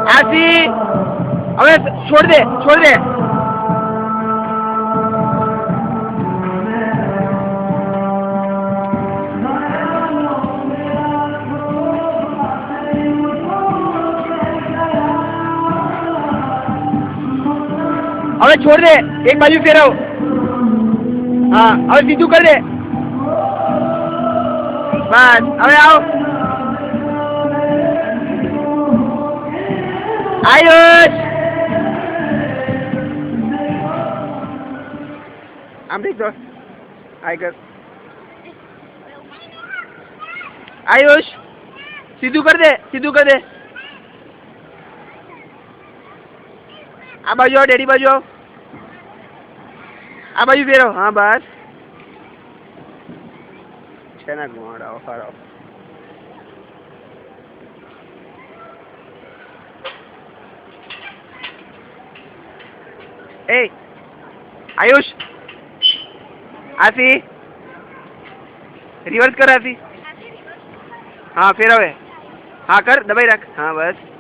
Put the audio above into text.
આસી હવે છોડ દે હવે છોડ દે એક બાજુ ફેરવ હા હવે સીધું કરી દે બસ હવે આવ આયુષ આમ ઠીક તો આય કર આયુષ સીધું કરી દે આ બાજુ આવ ડેડી બાજુ આવ આ બાજુ ફેરવ હા બસ છે ના ગુમાડાઓ ફાળો એ આયુષ આસી રિવર્સ કર આસી હા ફેરવે હા કર દબાઈ રાખ હા બસ